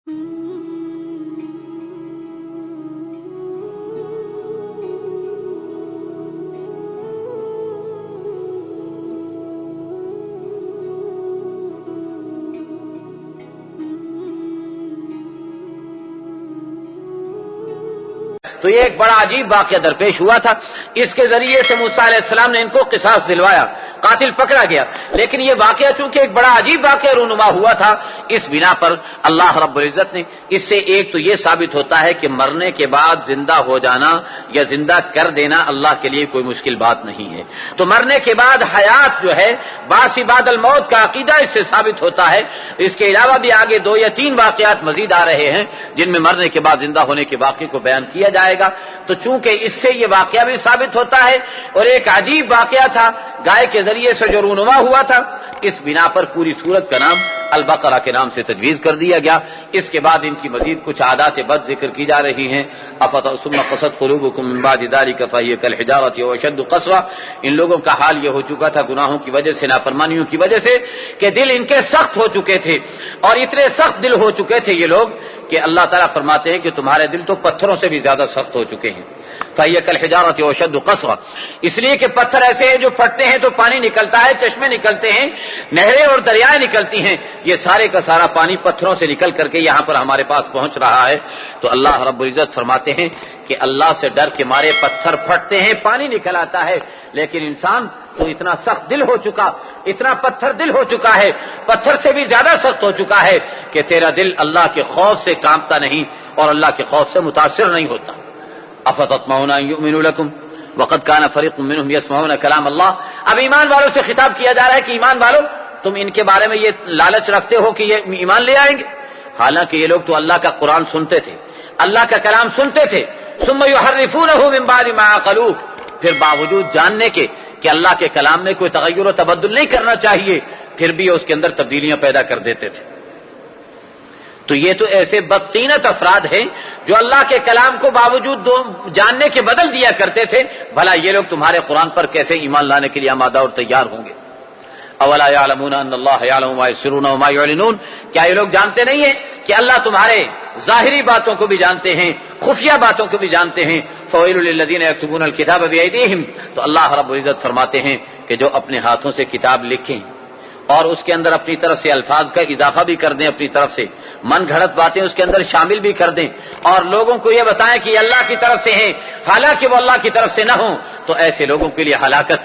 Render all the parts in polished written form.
تو یہ ایک بڑا عجیب واقعہ درپیش ہوا تھا. اس کے ذریعے سے موسیٰ علیہ السلام نے ان کو قصاص دلوایا, قاتل پکڑا گیا. لیکن یہ واقعہ چونکہ ایک بڑا عجیب واقعہ رونما ہوا تھا, اس بنا پر اللہ رب العزت نے اس سے ایک تو یہ ثابت ہوتا ہے کہ مرنے کے بعد زندہ ہو جانا یا زندہ کر دینا اللہ کے لیے کوئی مشکل بات نہیں ہے. تو مرنے کے بعد حیات جو ہے بعث بعد الموت کا عقیدہ اس سے ثابت ہوتا ہے. اس کے علاوہ بھی آگے 2 یا 3 واقعات مزید آ رہے ہیں جن میں مرنے کے بعد زندہ ہونے کے واقعے کو بیان کیا جائے گا. تو چونکہ اس سے یہ واقعہ بھی ثابت ہوتا ہے اور ایک عجیب واقعہ تھا گائے کے ذریعے سے جو رونما ہوا تھا, اس بنا پر پوری سورت کا نام البقرہ کے نام سے تجویز کر دیا گیا. اس کے بعد ان کی مزید کچھ عادات بد ذکر کی جا رہی ہیں. ثم قست قلوبکم من بعد ذلک فہی کالحجارۃ واشد قسوۃ. ان لوگوں کا حال یہ ہو چکا تھا گناہوں کی وجہ سے, نافرمانیوں کی وجہ سے, کہ دل ان کے سخت ہو چکے تھے, اور اتنے سخت دل ہو چکے تھے یہ لوگ کہ اللہ تعالیٰ فرماتے ہیں کہ تمہارے دل تو پتھروں سے بھی زیادہ سخت ہو چکے ہیں. فہی کالحجارۃ واشد قسوۃ, اس لیے کہ پتھر ایسے ہیں جو پھٹتے ہیں تو پانی نکلتا ہے, چشمے نکلتے ہیں, نہریں اور دریائیں نکلتی ہیں. یہ سارے کا سارا پانی پتھروں سے نکل کر کے یہاں پر ہمارے پاس پہنچ رہا ہے. تو اللہ رب العزت فرماتے ہیں کہ اللہ سے ڈر کے مارے پتھر پھٹتے ہیں, پانی نکل آتا ہے. لیکن انسان تو اتنا سخت دل ہو چکا, اتنا پتھر دل ہو چکا ہے, پتھر سے بھی زیادہ سخت ہو چکا ہے کہ تیرا دل اللہ کے خوف سے کانپتا نہیں اور اللہ کے خوف سے متاثر نہیں ہوتا. افتطمعون ان یؤمنوا لکم وقد کان فریق منهم یسمعون کلام اللہ. اب ایمان والوں سے خطاب کیا جا رہا ہے کہ ایمان والوں تم ان کے بارے میں یہ لالچ رکھتے ہو کہ یہ ایمان لے آئیں گے, حالانکہ یہ لوگ تو اللہ کا قرآن سنتے تھے, اللہ کا کلام سنتے تھے. ثم یحرفونہ من بعد ما عقلوہ, پھر باوجود جاننے کے کہ اللہ کے کلام میں کوئی تغیر و تبدل نہیں کرنا چاہیے, پھر بھی اس کے اندر تبدیلیاں پیدا کر دیتے تھے. تو یہ تو ایسے بدطینت افراد ہیں جو اللہ کے کلام کو باوجود جاننے کے بدل دیا کرتے تھے. بھلا یہ لوگ تمہارے قرآن پر کیسے ایمان لانے کے لیے آمادہ اور تیار ہوں گے؟ اولا یعلمون ان اللہ یعلم ما یسرون وما یعلنون, کیا یہ لوگ جانتے نہیں ہیں کہ اللہ تمہارے ظاہری باتوں کو بھی جانتے ہیں, خفیہ باتوں کو بھی جانتے ہیں. فویل للذین یکتبون الکتاب بایدیہم, تو اللہ رب العزت فرماتے ہیں کہ جو اپنے ہاتھوں سے کتاب لکھیں اور اس کے اندر اپنی طرف سے الفاظ کا اضافہ بھی کر دیں, اپنی طرف سے من گھڑت باتیں اس کے اندر شامل بھی کر دیں, اور لوگوں کو یہ بتائیں کہ یہ اللہ کی طرف سے ہیں حالانکہ وہ اللہ کی طرف سے نہ ہوں, تو ایسے لوگوں کے لیے ہلاکت.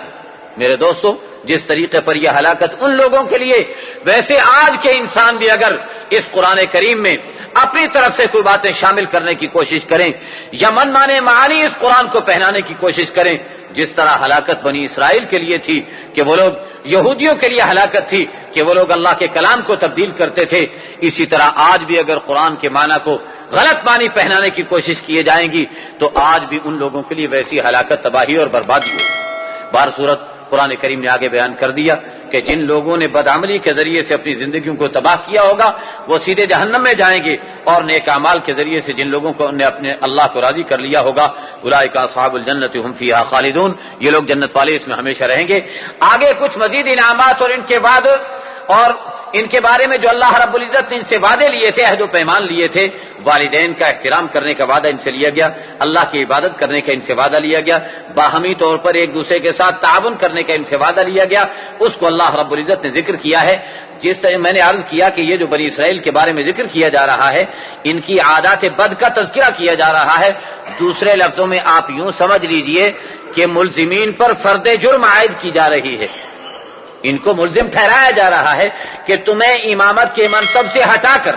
میرے دوستو, جس طریقے پر یہ ہلاکت ان لوگوں کے لیے, ویسے آج کے انسان بھی اگر اس قرآن کریم میں اپنی طرف سے کوئی باتیں شامل کرنے کی کوشش کریں یا من مانے معانی اس قرآن کو پہنانے کی کوشش کریں, جس طرح ہلاکت بنی اسرائیل کے لیے تھی کہ وہ لوگ, یہودیوں کے لیے ہلاکت تھی کہ وہ لوگ اللہ کے کلام کو تبدیل کرتے تھے, اسی طرح آج بھی اگر قرآن کے معنی کو غلط معنی پہنانے کی کوشش کیے جائیں گی تو آج بھی ان لوگوں کے لیے ویسی ہلاکت, تباہی اور بربادی ہوگی. بار صورت قرآن کریم نے آگے بیان کر دیا کہ جن لوگوں نے بدعملی کے ذریعے سے اپنی زندگیوں کو تباہ کیا ہوگا وہ سیدھے جہنم میں جائیں گے, اور نیک اعمال کے ذریعے سے جن لوگوں کو نے اپنے اللہ کو راضی کر لیا ہوگا اولئک اصحاب الجنت هم فیہا خالدون, یہ لوگ جنت والے اس میں ہمیشہ رہیں گے. آگے کچھ مزید انعامات اور ان کے بعد اور ان کے بارے میں جو اللہ رب العزت نے ان سے وعدے لیے تھے, عہد و پیمان لیے تھے. والدین کا احترام کرنے کا وعدہ ان سے لیا گیا, اللہ کی عبادت کرنے کا ان سے وعدہ لیا گیا, باہمی طور پر ایک دوسرے کے ساتھ تعاون کرنے کا ان سے وعدہ لیا گیا. اس کو اللہ رب العزت نے ذکر کیا ہے. جس طرح میں نے عرض کیا کہ یہ جو بنی اسرائیل کے بارے میں ذکر کیا جا رہا ہے, ان کی عادات بد کا تذکرہ کیا جا رہا ہے. دوسرے لفظوں میں آپ یوں سمجھ لیجئے کہ ملزمین پر فرد جرم عائد کی جا رہی ہے, ان کو ملزم ٹھہرایا جا رہا ہے کہ تمہیں امامت کے منصب سے ہٹا کر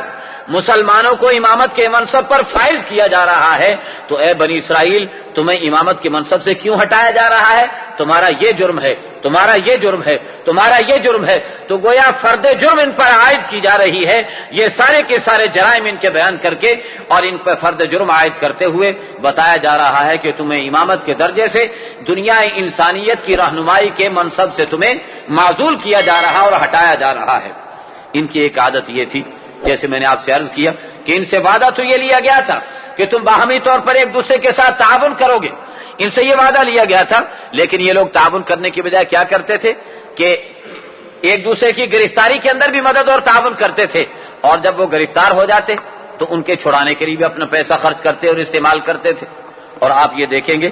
مسلمانوں کو امامت کے منصب پر فائز کیا جا رہا ہے. تو اے بنی اسرائیل, تمہیں امامت کے منصب سے کیوں ہٹایا جا رہا ہے؟ تمہارا یہ جرم ہے, تمہارا یہ جرم ہے, تمہارا یہ جرم ہے. تو گویا فرد جرم ان پر عائد کی جا رہی ہے. یہ سارے کے سارے جرائم ان کے بیان کر کے اور ان پر فرد جرم عائد کرتے ہوئے بتایا جا رہا ہے کہ تمہیں امامت کے درجے سے دنیا انسانیت کی رہنمائی کے منصب سے تمہیں معزول کیا جا رہا اور ہٹایا جا رہا ہے. ان کی ایک عادت یہ تھی, جیسے میں نے آپ سے عرض کیا کہ ان سے وعدہ تو یہ لیا گیا تھا کہ تم باہمی طور پر ایک دوسرے کے ساتھ تعاون کرو گے, ان سے یہ وعدہ لیا گیا تھا. لیکن یہ لوگ تعاون کرنے کی بجائے کیا کرتے تھے کہ ایک دوسرے کی گرفتاری کے اندر بھی مدد اور تعاون کرتے تھے, اور جب وہ گرفتار ہو جاتے تو ان کے چھڑانے کے لیے بھی اپنا پیسہ خرچ کرتے اور استعمال کرتے تھے. اور آپ یہ دیکھیں گے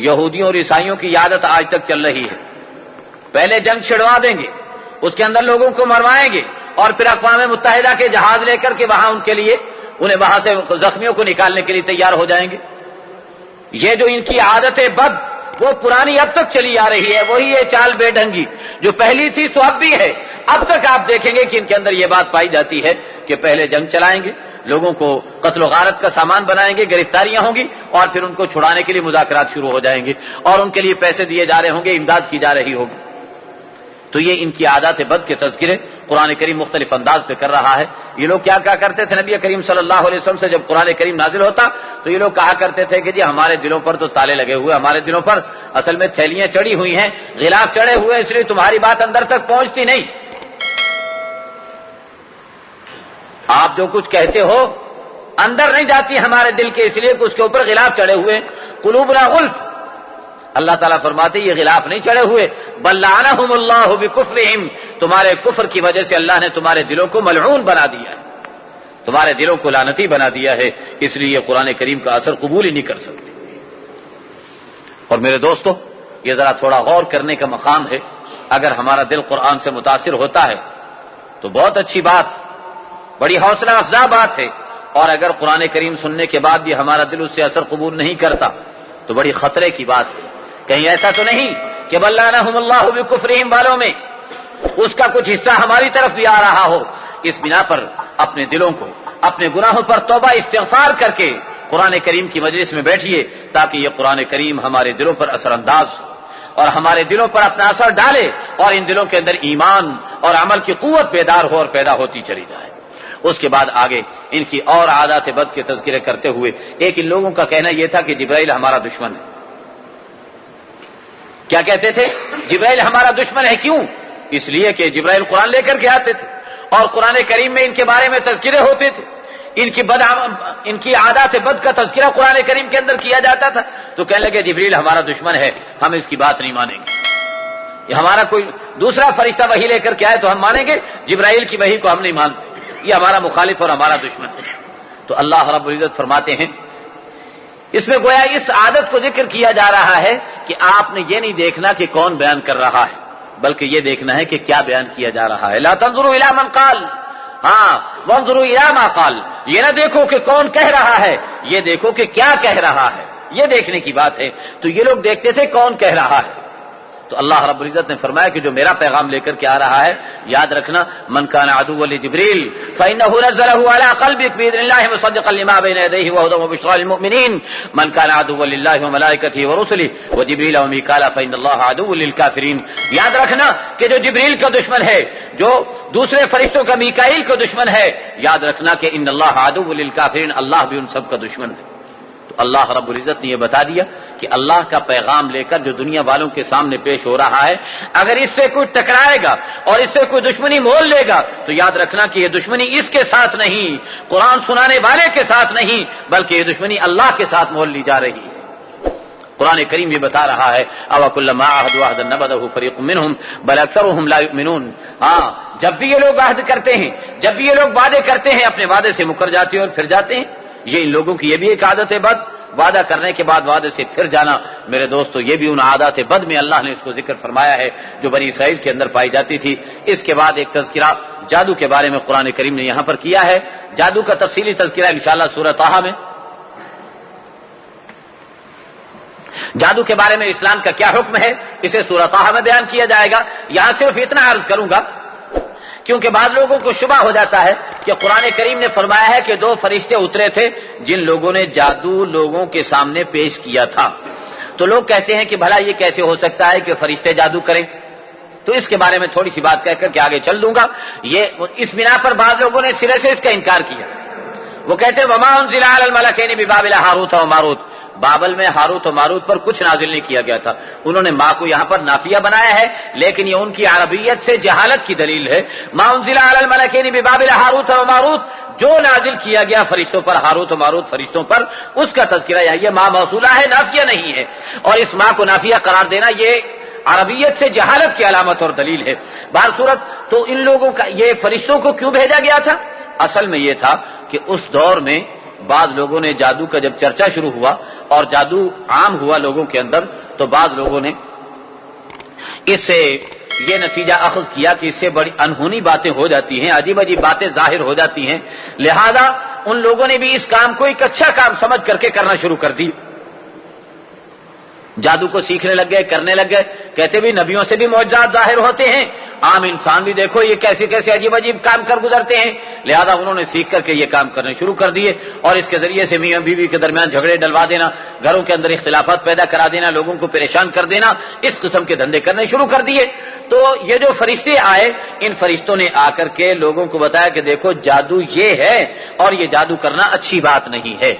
یہودیوں اور عیسائیوں کی عادت آج تک چل رہی ہے. پہلے جنگ چھڑوا دیں گے، اس کے اندر لوگوں کو مروائیں گے، اور پھر اقوام متحدہ کے جہاز لے کر کے وہاں ان کے لیے انہیں وہاں سے زخمیوں کو نکالنے کے لیے تیار ہو جائیں گے. یہ جو ان کی عادت بد وہ پرانی اب تک چلی آ رہی ہے، وہی یہ چال بے ڈھنگی جو پہلی تھی تو اب بھی ہے. اب تک آپ دیکھیں گے کہ ان کے اندر یہ بات پائی جاتی ہے کہ پہلے جنگ چلائیں گے، لوگوں کو قتل و غارت کا سامان بنائیں گے، گرفتاریاں ہوں گی، اور پھر ان کو چھڑانے کے لیے مذاکرات شروع ہو جائیں گے، اور ان کے لیے پیسے دیے جا رہے ہوں گے، امداد کی جا رہی ہوگی. تو یہ ان کی عادات بد کے تذکرے قرآن کریم مختلف انداز پہ کر رہا ہے. یہ لوگ کیا کرتے تھے نبی کریم صلی اللہ علیہ وسلم سے جب قرآن کریم نازل ہوتا تو یہ لوگ کہا کرتے تھے کہ جی ہمارے دلوں پر تو تالے لگے ہوئے، ہمارے دلوں پر اصل میں تھیلیاں چڑھی ہوئی ہیں، غلاف چڑھے ہوئے، اس لیے تمہاری بات اندر تک پہنچتی نہیں. آپ جو کچھ کہتے ہو اندر نہیں جاتی ہمارے دل کے، اس لیے کہ اس کے اوپر غلاف چڑھے ہوئے. قلوبنا غلف، اللہ تعالیٰ فرماتے یہ غلاف نہیں چڑھے ہوئے، بل لعنہم اللہ بکفرہم، تمہارے کفر کی وجہ سے اللہ نے تمہارے دلوں کو ملعون بنا دیا ہے، تمہارے دلوں کو لعنتی بنا دیا ہے، اس لیے یہ قرآن کریم کا اثر قبول ہی نہیں کر سکتے. اور میرے دوستو یہ ذرا تھوڑا غور کرنے کا مقام ہے. اگر ہمارا دل قرآن سے متاثر ہوتا ہے تو بہت اچھی بات، بڑی حوصلہ افزا بات ہے. اور اگر قرآن کریم سننے کے بعد بھی ہمارا دل اس سے اثر قبول نہیں کرتا تو بڑی خطرے کی بات ہے. کہیں ایسا تو نہیں کہ بل لعنہم اللہ بکفرہم والوں میں اس کا کچھ حصہ ہماری طرف بھی آ رہا ہو. اس بنا پر اپنے دلوں کو اپنے گناہوں پر توبہ استغفار کر کے قرآن کریم کی مجلس میں بیٹھیے تاکہ یہ قرآن کریم ہمارے دلوں پر اثر انداز ہو اور ہمارے دلوں پر اپنا اثر ڈالے، اور ان دلوں کے اندر ایمان اور عمل کی قوت بیدار ہو اور پیدا ہوتی چلی جائے. اس کے بعد آگے ان کی اور عادات بد کے تذکرے کرتے ہوئے ایک ان لوگوں کا کہنا یہ تھا کہ جبرائیل ہمارا دشمن ہے. کیا کہتے تھے؟ جبرائیل ہمارا دشمن ہے. کیوں؟ اس لیے کہ جبرائیل قرآن لے کر کے آتے تھے اور قرآن کریم میں ان کے بارے میں تذکرے ہوتے تھے، ان کی عادات بد کا تذکرہ قرآن کریم کے اندر کیا جاتا تھا. تو کہنے لگے جبرائیل ہمارا دشمن ہے، ہم اس کی بات نہیں مانیں گے. یہ ہمارا کوئی دوسرا فرشتہ وحی لے کر کے آئے تو ہم مانیں گے، جبرائیل کی وحی کو ہم نہیں مانتے، یہ ہمارا مخالف اور ہمارا دشمن ہے. تو اللہ رب العزت فرماتے ہیں اس میں گویا اس عادت کو ذکر کیا جا رہا ہے کہ آپ نے یہ نہیں دیکھنا کہ کون بیان کر رہا ہے، بلکہ یہ دیکھنا ہے کہ کیا بیان کیا جا رہا ہے. لا تنظروا الی من قال، ہاں وانظروا الی ما قال، یہ نہ دیکھو کہ کون کہہ رہا ہے، یہ دیکھو کہ کیا کہہ رہا ہے، یہ دیکھنے کی بات ہے. تو یہ لوگ دیکھتے تھے کون کہہ رہا ہے. تو اللہ رب العزت نے فرمایا کہ جو میرا پیغام لے کر کے آ رہا ہے، یاد رکھنا من کان عدوا لجبریل فإنه نزله على قلبك بإذن الله مصدقا لما بين يديه وهدى وبشرى للمؤمنين من كان عدوا لله وملائكته ورسله وجبريل وميكال فإن الله عدو للكافرين. یاد رکھنا کہ جو جبریل کا دشمن ہے، جو دوسرے فرشتوں کا میکائیل کا دشمن ہے، یاد رکھنا کہ ان اللہ عدو للکافرین، اللہ بھی ان سب کا دشمن ہے. تو اللہ رب العزت نے یہ بتا دیا کہ اللہ کا پیغام لے کر جو دنیا والوں کے سامنے پیش ہو رہا ہے، اگر اس سے کوئی ٹکرائے گا اور اس سے کوئی دشمنی مول لے گا تو یاد رکھنا کہ یہ دشمنی اس کے ساتھ نہیں، قرآن سنانے والے کے ساتھ نہیں، بلکہ یہ دشمنی اللہ کے ساتھ مول لی جا رہی ہے. قرآن کریم یہ بتا رہا ہے اوَكُلَّمَا عَاهَدُوا عَهْدًا نَبَذَهُ فَرِيقٌ مِّنْهُمْ بَلْ أَكْثَرُهُمْ لَا يُؤْمِنُونَ. ہاں جب بھی یہ لوگ عہد کرتے ہیں، جب بھی یہ لوگ وعدے کرتے ہیں، اپنے وعدے سے مکر جاتے ہیں اور پھر جاتے ہیں. یہ ان لوگوں کی یہ بھی ایک عادت ہے بد، وعدہ کرنے کے بعد وعدے سے پھر جانا. میرے دوستو یہ بھی ان عادات بد میں اللہ نے اس کو ذکر فرمایا ہے جو بنی اسرائیل کے اندر پائی جاتی تھی. اس کے بعد ایک تذکرہ جادو کے بارے میں قرآن کریم نے یہاں پر کیا ہے. جادو کا تفصیلی تذکرہ انشاءاللہ سورہ طٰہٰ میں. جادو کے بارے میں اسلام کا کیا حکم ہے اسے سورہ طٰہٰ میں بیان کیا جائے گا. یہاں صرف اتنا عرض کروں گا کیونکہ بعض لوگوں کو شبہ ہو جاتا ہے کہ قرآن کریم نے فرمایا ہے کہ 2 فرشتے اترے تھے جن لوگوں نے جادو لوگوں کے سامنے پیش کیا تھا. تو لوگ کہتے ہیں کہ بھلا یہ کیسے ہو سکتا ہے کہ فرشتے جادو کریں. تو اس کے بارے میں تھوڑی سی بات کہہ کر کے آگے چل دوں گا. یہ اس بنا پر بعض لوگوں نے سرے سے اس کا انکار کیا. وہ کہتے ہیں وما انزل علی الملکین ببابل ہاروت و ماروت، بابل میں ہاروت و ماروت پر کچھ نازل نہیں کیا گیا تھا. انہوں نے ماں کو یہاں پر نافیہ بنایا ہے لیکن یہ ان کی عربیت سے جہالت کی دلیل ہے. ما انزل علی الملکین ببابل ہاروت و ماروت، جو نازل کیا گیا فرشتوں پر، ہاروت و ماروت فرشتوں پر، اس کا تذکرہ یہ ماں موصولہ ہے، نافیہ نہیں ہے. اور اس ماں کو نافیہ قرار دینا یہ عربیت سے جہالت کی علامت اور دلیل ہے. بہر صورت تو ان لوگوں کا یہ فرشتوں کو کیوں بھیجا گیا تھا؟ اصل میں یہ تھا کہ اس دور میں بعض لوگوں نے جادو کا جب چرچا شروع ہوا اور جادو عام ہوا لوگوں کے اندر، تو بعض لوگوں نے اس سے یہ نتیجہ اخذ کیا کہ اس سے بڑی انہونی باتیں ہو جاتی ہیں، عجیب عجیب باتیں ظاہر ہو جاتی ہیں، لہذا ان لوگوں نے بھی اس کام کو ایک اچھا کام سمجھ کر کے کرنا شروع کر دی، جادو کو سیکھنے لگ گئے، کرنے لگ گئے، کہتے بھی نبیوں سے بھی معجزات ظاہر ہوتے ہیں، عام انسان بھی دیکھو یہ کیسے کیسے عجیب عجیب کام کر گزرتے ہیں، لہذا انہوں نے سیکھ کر کے یہ کام کرنے شروع کر دیے، اور اس کے ذریعے سے میاں بیوی کے درمیان جھگڑے ڈلوا دینا، گھروں کے اندر اختلافات پیدا کرا دینا، لوگوں کو پریشان کر دینا، اس قسم کے دھندے کرنے شروع کر دیے۔ تو یہ جو فرشتے آئے، ان فرشتوں نے آ کر کے لوگوں کو بتایا کہ دیکھو جادو یہ ہے اور یہ جادو کرنا اچھی بات نہیں ہے۔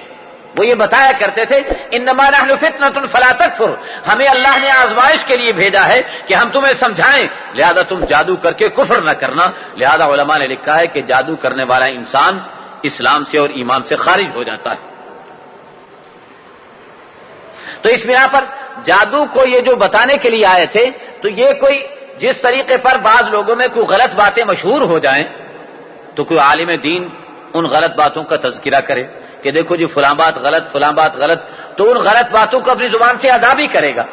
وہ یہ بتایا کرتے تھے انما نحن فتنۃ فلا تکفر، ہمیں اللہ نے آزمائش کے لیے بھیجا ہے کہ ہم تمہیں سمجھائیں، لہذا تم جادو کر کے کفر نہ کرنا۔ لہذا علماء نے لکھا ہے کہ جادو کرنے والا انسان اسلام سے اور ایمان سے خارج ہو جاتا ہے۔ تو اس بنا پر جادو کو یہ جو بتانے کے لیے آئے تھے، تو یہ کوئی جس طریقے پر بعض لوگوں میں کوئی غلط باتیں مشہور ہو جائیں تو کوئی عالم دین ان غلط باتوں کا تذکرہ کرے کہ دیکھو جی فلاں بات غلط، فلاں بات غلط، تو ان غلط باتوں کو اپنی زبان سے ادا بھی کرے گا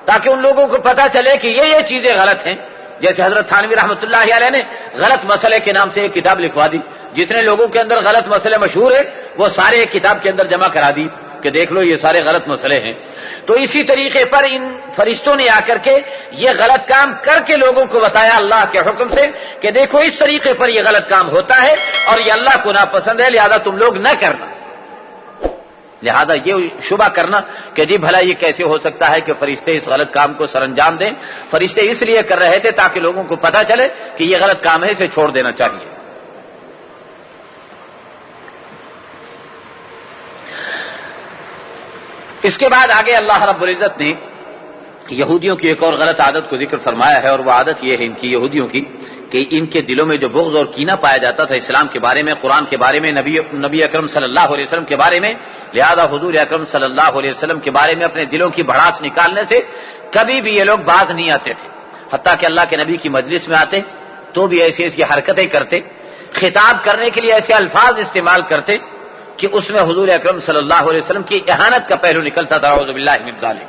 تاکہ ان لوگوں کو پتہ چلے کہ یہ چیزیں غلط ہیں۔ جیسے حضرت تھانوی رحمۃ اللہ علیہ نے غلط مسئلے کے نام سے ایک کتاب لکھوا دی، جتنے لوگوں کے اندر غلط مسئلے مشہور ہیں وہ سارے ایک کتاب کے اندر جمع کرا دی کہ دیکھ لو یہ سارے غلط مسئلے ہیں۔ تو اسی طریقے پر ان فرشتوں نے آ کر کے یہ غلط کام کر کے لوگوں کو بتایا اللہ کے حکم سے کہ دیکھو اس طریقے پر یہ غلط کام ہوتا ہے اور یہ اللہ کو ناپسند ہے، لہذا تم لوگ نہ کرنا۔ لہذا یہ شبہ کرنا کہ جی بھلا یہ کیسے ہو سکتا ہے کہ فرشتے اس غلط کام کو سر انجام دیں، فرشتے اس لیے کر رہے تھے تاکہ لوگوں کو پتہ چلے کہ یہ غلط کام ہے، اسے چھوڑ دینا چاہیے۔ اس کے بعد آگے اللہ رب العزت نے یہودیوں کی ایک اور غلط عادت کو ذکر فرمایا ہے، اور وہ عادت یہ ہے ان کی یہودیوں کی کہ ان کے دلوں میں جو بغض اور کینہ پایا جاتا تھا اسلام کے بارے میں، قرآن کے بارے میں، نبی اکرم صلی اللہ علیہ وسلم کے بارے میں، لہذا حضور اکرم صلی اللہ علیہ وسلم کے بارے میں اپنے دلوں کی بھڑاس نکالنے سے کبھی بھی یہ لوگ باز نہیں آتے تھے، حتیٰ کہ اللہ کے نبی کی مجلس میں آتے تو بھی ایسی ایسی حرکتیں کرتے، خطاب کرنے کے لیے ایسے الفاظ استعمال کرتے کہ اس میں حضور اکرم صلی اللہ علیہ وسلم کی اہانت کا پہلو نکلتا تھا، اعوذ باللہ من ذالک،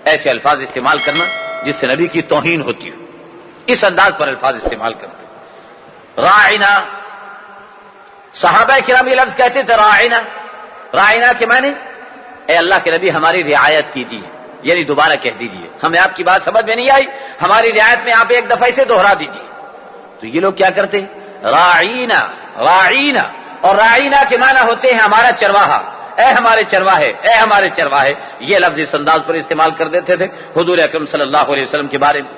ایسے الفاظ استعمال کرنا جس سے نبی کی توہین ہوتی ہو، اس انداز پر الفاظ استعمال کرتے۔ راعنا، صحابہ کرام یہ لفظ کہتے تھے راعنا، راعنا کے معنی اے اللہ کے نبی ہماری رعایت کیجیے، یعنی دوبارہ کہہ دیجیے، ہمیں آپ کی بات سمجھ میں نہیں آئی، ہماری رعایت میں آپ ایک دفعہ اسے دوہرا دیجیے۔ تو یہ لوگ کیا کرتے راعینا، راعینا، اور راعینا کے معنی ہوتے ہیں ہمارا چرواہا، اے ہمارے چرواہے، اے ہمارے چرواہے، یہ لفظ اس انداز پر استعمال کر دیتے تھے حضور اکرم صلی اللہ علیہ وسلم کے بارے میں۔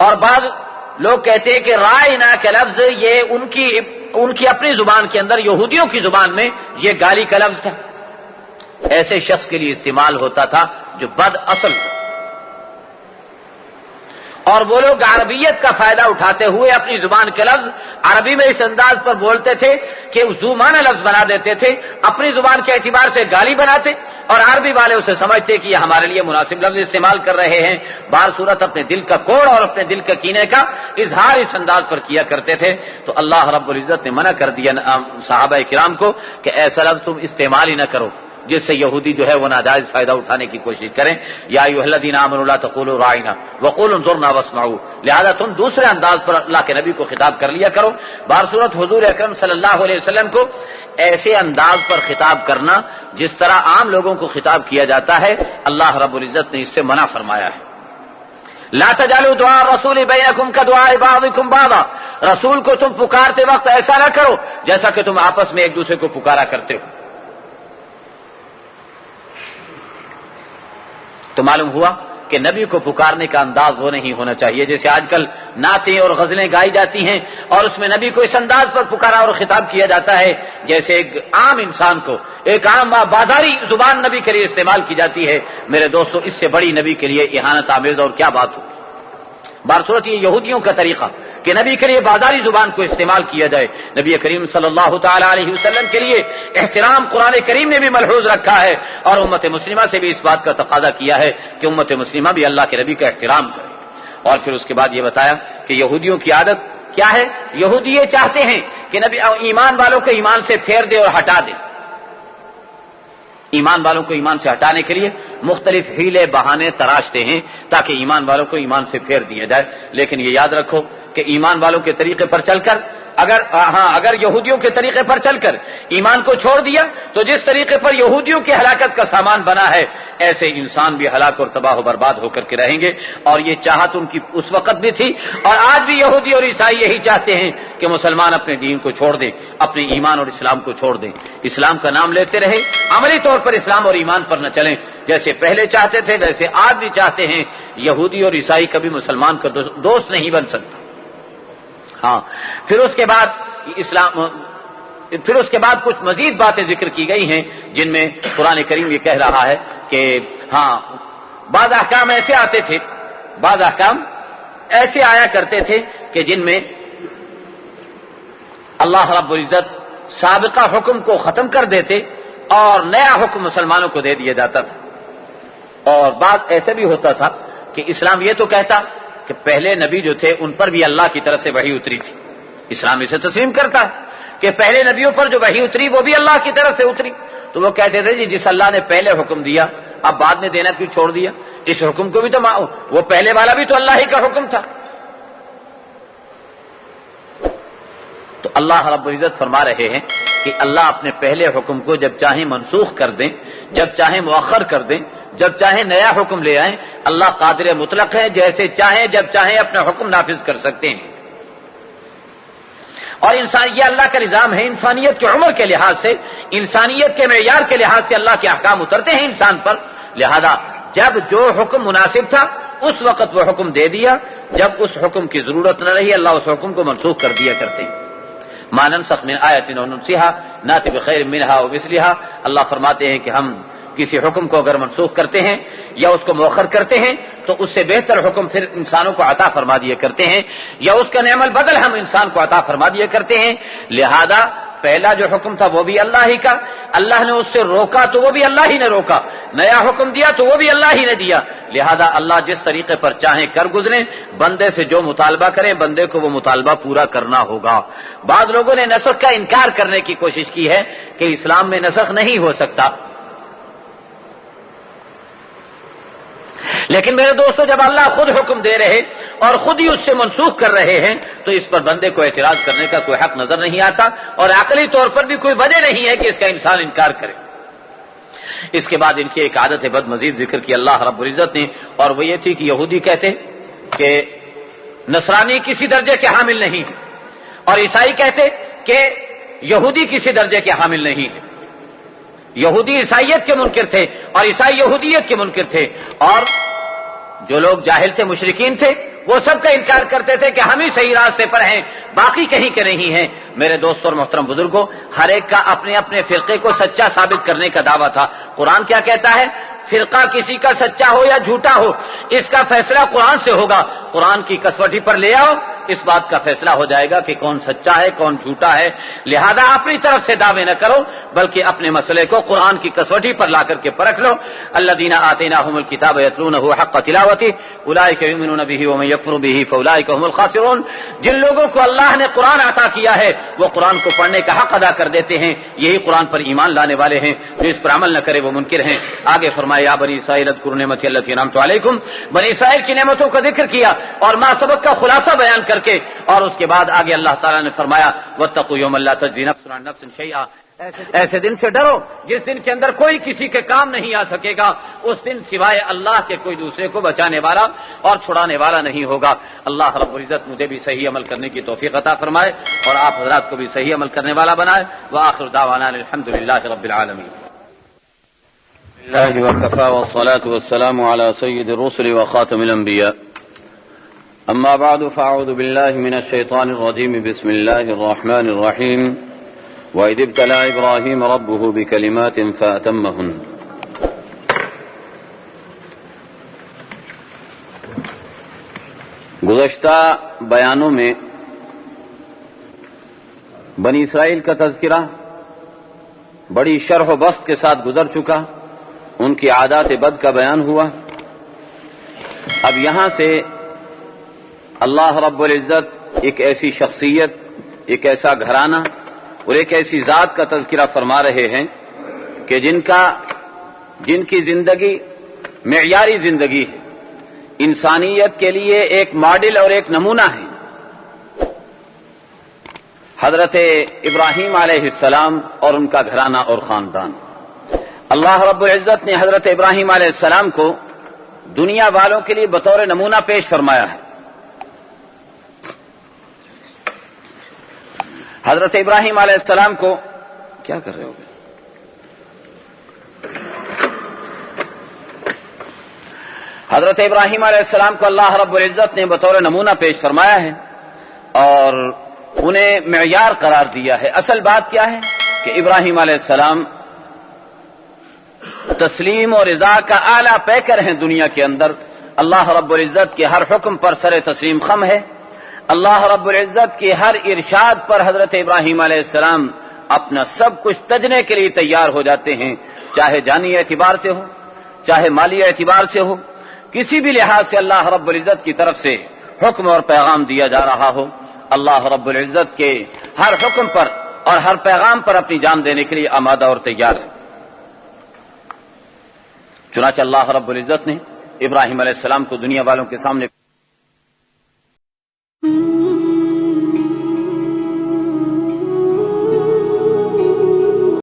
اور بعض لوگ کہتے ہیں کہ رائنا کا لفظ یہ ان کی اپنی زبان کے اندر، یہودیوں کی زبان میں یہ گالی کا لفظ تھا، ایسے شخص کے لیے استعمال ہوتا تھا جو بد اصل تھا، اور وہ لوگ عربیت کا فائدہ اٹھاتے ہوئے اپنی زبان کے لفظ عربی میں اس انداز پر بولتے تھے کہ زومانہ لفظ بنا دیتے تھے، اپنی زبان کے اعتبار سے گالی بناتے اور عربی والے اسے سمجھتے کہ یہ ہمارے لیے مناسب لفظ استعمال کر رہے ہیں، بہر صورت اپنے دل کا کوڑ اور اپنے دل کے کینے کا اظہار اس انداز پر کیا کرتے تھے۔ تو اللہ رب العزت نے منع کر دیا صحابہ کرام کو کہ ایسا لفظ تم استعمال ہی نہ کرو جس سے یہودی جو ہے وہ ناجائز فائدہ اٹھانے کی کوشش کریں۔ یا ایھا الذین آمنوا لا تقولوا راعنا وقولوا انظرنا واسمعوا، لہذا تم دوسرے انداز پر اللہ کے نبی کو خطاب کر لیا کرو۔ بہر صورت حضور اکرم صلی اللہ علیہ وسلم کو ایسے انداز پر خطاب کرنا جس طرح عام لوگوں کو خطاب کیا جاتا ہے، اللہ رب العزت نے اس سے منع فرمایا ہے۔ لا تجعلوا دعاء الرسول بینکم کدعاء بعضکم بعضا، رسول کو تم پکارتے وقت ایسا نہ کرو جیسا کہ تم آپس میں ایک دوسرے کو پکارا کرتے ہو۔ تو معلوم ہوا کہ نبی کو پکارنے کا انداز وہ نہیں ہونا چاہیے جیسے آج کل نعتیں اور غزلیں گائی جاتی ہیں اور اس میں نبی کو اس انداز پر پکارا اور خطاب کیا جاتا ہے جیسے ایک عام انسان کو، ایک عام بازاری زبان نبی کے لیے استعمال کی جاتی ہے۔ میرے دوستو، اس سے بڑی نبی کے لیے اہانت آمیز اور کیا بات ہو۔ بارصورت یہ یہودیوں کا طریقہ کہ نبی کے لیے بازاری زبان کو استعمال کیا جائے۔ نبی کریم صلی اللہ تعالی علیہ وسلم کے لیے احترام قرآن کریم نے بھی ملحوظ رکھا ہے اور امت مسلمہ سے بھی اس بات کا تقاضا کیا ہے کہ امت مسلمہ بھی اللہ کے نبی کا احترام کرے۔ اور پھر اس کے بعد یہ بتایا کہ یہودیوں کی عادت کیا ہے، یہودی یہ چاہتے ہیں کہ کہ نبی ایمان والوں کو ایمان سے پھیر دے اور ہٹا دے. ایمان والوں کو ایمان سے ہٹانے کے لیے مختلف ہیلے بہانے تراشتے ہیں تاکہ ایمان والوں کو ایمان سے پھیر دیا جائے. لیکن یہ یاد رکھو کہ ایمان والوں کے طریقے پر چل کر اگر یہودیوں کے طریقے پر چل کر ایمان کو چھوڑ دیا تو جس طریقے پر یہودیوں کی ہلاکت کا سامان بنا ہے ایسے انسان بھی ہلاک اور تباہ و برباد ہو کر کے رہیں گے. اور یہ چاہت ان کی اس وقت بھی تھی اور آج بھی یہودی اور عیسائی یہی چاہتے ہیں کہ مسلمان اپنے دین کو چھوڑ دیں, اپنے ایمان اور اسلام کو چھوڑ دیں, اسلام کا نام لیتے رہے, عملی طور پر اسلام اور ایمان پر نہ چلیں. جیسے پہلے چاہتے تھے ویسے آج بھی چاہتے ہیں. یہودی اور عیسائی کبھی مسلمان کا دوست نہیں بن سکتا. ہاں پھر اس کے بعد کچھ مزید باتیں ذکر کی گئی ہیں جن میں قرآن کریم یہ کہہ رہا ہے کہ ہاں بعض احکام ایسے آتے تھے, بعض احکام ایسے آیا کرتے تھے کہ جن میں اللہ رب العزت سابقہ حکم کو ختم کر دیتے اور نیا حکم مسلمانوں کو دے دیا جاتا تھا. اور بعض ایسے بھی ہوتا تھا کہ اسلام یہ تو کہتا کہ پہلے نبی جو تھے ان پر بھی اللہ کی طرف سے وحی اتری تھی. اسلام اسے تسلیم کرتا ہے کہ پہلے نبیوں پر جو وحی اتری وہ بھی اللہ کی طرف سے اتری. تو وہ کہتے تھے جی جس اللہ نے پہلے حکم دیا اب بعد میں دینا کیوں چھوڑ دیا؟ اس حکم کو بھی تو وہ پہلے والا بھی تو اللہ ہی کا حکم تھا. تو اللہ رب العزت فرما رہے ہیں کہ اللہ اپنے پہلے حکم کو جب چاہیں منسوخ کر دیں, جب چاہیں مؤخر کر دیں, جب چاہیں نیا حکم لے آئیں. اللہ قادر مطلق ہے, جیسے چاہیں جب چاہیں اپنا حکم نافذ کر سکتے ہیں. اور انسان یہ اللہ کا نظام ہے. انسانیت کی عمر کے لحاظ سے, انسانیت کے معیار کے لحاظ سے اللہ کے احکام اترتے ہیں انسان پر. لہذا جب جو حکم مناسب تھا اس وقت وہ حکم دے دیا, جب اس حکم کی ضرورت نہ رہی اللہ اس حکم کو منسوخ کر دیا کرتے ہیں. ما ننسخ من آیۃ او ننسیھا نأتی بخیر منھا او مثلھا. اللہ فرماتے ہیں کہ ہم کسی حکم کو اگر منسوخ کرتے ہیں یا اس کو مؤخر کرتے ہیں تو اس سے بہتر حکم پھر انسانوں کو عطا فرما دیا کرتے ہیں, یا اس کا نعم البدل ہم انسان کو عطا فرما دیا کرتے ہیں. لہذا پہلا جو حکم تھا وہ بھی اللہ ہی کا, اللہ نے اس سے روکا تو وہ بھی اللہ ہی نے روکا, نیا حکم دیا تو وہ بھی اللہ ہی نے دیا. لہذا اللہ جس طریقے پر چاہیں کر گزریں, بندے سے جو مطالبہ کریں بندے کو وہ مطالبہ پورا کرنا ہوگا. بعض لوگوں نے نسخ کا انکار کرنے کی کوشش کی ہے کہ اسلام میں نسخ نہیں ہو سکتا. لیکن میرے دوستو جب اللہ خود حکم دے رہے اور خود ہی اس سے منسوخ کر رہے ہیں تو اس پر بندے کو اعتراض کرنے کا کوئی حق نظر نہیں آتا, اور عقلی طور پر بھی کوئی وجہ نہیں ہے کہ اس کا انسان انکار کرے. اس کے بعد ان کی ایک عادت بد مزید ذکر کی اللہ رب العزت نے, اور وہ یہ تھی کہ یہودی کہتے کہ نصرانی کسی درجے کے حامل نہیں ہے, اور عیسائی کہتے کہ یہودی کسی درجے کے حامل نہیں ہے. یہودی عیسائیت کے منکر تھے اور عیسائی یہودیت کے منکر تھے, اور جو لوگ جاہل تھے مشرکین تھے وہ سب کا انکار کرتے تھے کہ ہم ہی صحیح راستے پر ہیں, باقی کہیں کے نہیں ہیں. میرے دوستوں اور محترم بزرگوں, ہر ایک کا اپنے اپنے فرقے کو سچا ثابت کرنے کا دعویٰ تھا. قرآن کیا کہتا ہے؟ فرقہ کسی کا سچا ہو یا جھوٹا ہو اس کا فیصلہ قرآن سے ہوگا. قرآن کی کسوٹی پر لے آؤ, اس بات کا فیصلہ ہو جائے گا کہ کون سچا ہے کون جھوٹا ہے. لہذا اپنی طرف سے دعوے نہ کرو بلکہ اپنے مسئلے کو قرآن کی کسوٹی پر لا کر کے پرکھ لو. الذین آتیناہم الکتاب یتلونہ حق تلاوتہ اولئک یؤمنون بہ ومن یکفر بہ فاولئک هم الخاسرون. جن لوگوں کو اللہ نے قرآن عطا کیا ہے وہ قرآن کو پڑھنے کا حق ادا کر دیتے ہیں, یہی قرآن پر ایمان لانے والے ہیں. جو اس پر عمل نہ کرے وہ منکر ہیں. آگے فرمایا یا بنی اسرائیل اذکروا نعمتی التی انعمت علیکم. بنی اسرائیل کی نعمتوں کا ذکر کیا اور ما سبق کا خلاصہ بیان کر کے, اور اس کے بعد آگے اللہ تعالیٰ نے فرمایا واتقوا یوما لا تجزی نفس عن نفس شیئا. ایسے دن سے ڈرو جس دن کے اندر کوئی کسی کے کام نہیں آ سکے گا. اس دن سوائے اللہ کے کوئی دوسرے کو بچانے والا اور چھڑانے والا نہیں ہوگا. اللہ رب العزت مجھے بھی صحیح عمل کرنے کی توفیق عطا فرمائے اور آپ حضرات کو بھی صحیح عمل کرنے والا بنائے. وآخر دعوانا الحمدللہ رب العالمین. اللہ وکفى والصلاة والسلام على سید الرسل وخاتم الانبیاء. اما بعد فاعوذ باللہ من الشیطان الرجیم. بسم اللہ الرحمن الرحیم. وَإِذِ ابْتَلَىٰ إِبْرَاهِيمَ رَبُّهُ بِكَلِمَاتٍ فَأَتَمَّهُنَّ. گزشتہ بیانوں میں بنی اسرائیل کا تذکرہ بڑی شرح و بسط کے ساتھ گزر چکا, ان کی عادات بد کا بیان ہوا. اب یہاں سے اللہ رب العزت ایک ایسی شخصیت ایک ایسا گھرانہ اور ایک ایسی ذات کا تذکرہ فرما رہے ہیں کہ جن کی زندگی معیاری زندگی ہے، انسانیت کے لیے ایک ماڈل اور ایک نمونہ ہے۔ حضرت ابراہیم علیہ السلام اور ان کا گھرانہ اور خاندان۔ اللہ رب العزت نے حضرت ابراہیم علیہ السلام کو دنیا والوں کے لیے بطور نمونہ پیش فرمایا ہے۔ حضرت ابراہیم علیہ السلام کو کیا کر رہے ہو؟ حضرت ابراہیم علیہ السلام کو اللہ رب العزت نے بطور نمونہ پیش فرمایا ہے اور انہیں معیار قرار دیا ہے۔ اصل بات کیا ہے کہ ابراہیم علیہ السلام تسلیم اور رضا کا اعلیٰ پیکر ہیں دنیا کے اندر۔ اللہ رب العزت کے ہر حکم پر سر تسلیم خم ہے۔ اللہ رب العزت کے ہر ارشاد پر حضرت ابراہیم علیہ السلام اپنا سب کچھ تجنے کے لیے تیار ہو جاتے ہیں، چاہے جانی اعتبار سے ہو، چاہے مالی اعتبار سے ہو، کسی بھی لحاظ سے اللہ رب العزت کی طرف سے حکم اور پیغام دیا جا رہا ہو، اللہ رب العزت کے ہر حکم پر اور ہر پیغام پر اپنی جان دینے کے لیے آمادہ اور تیار ہے۔ چنانچہ اللہ رب العزت نے ابراہیم علیہ السلام کو دنیا والوں کے سامنے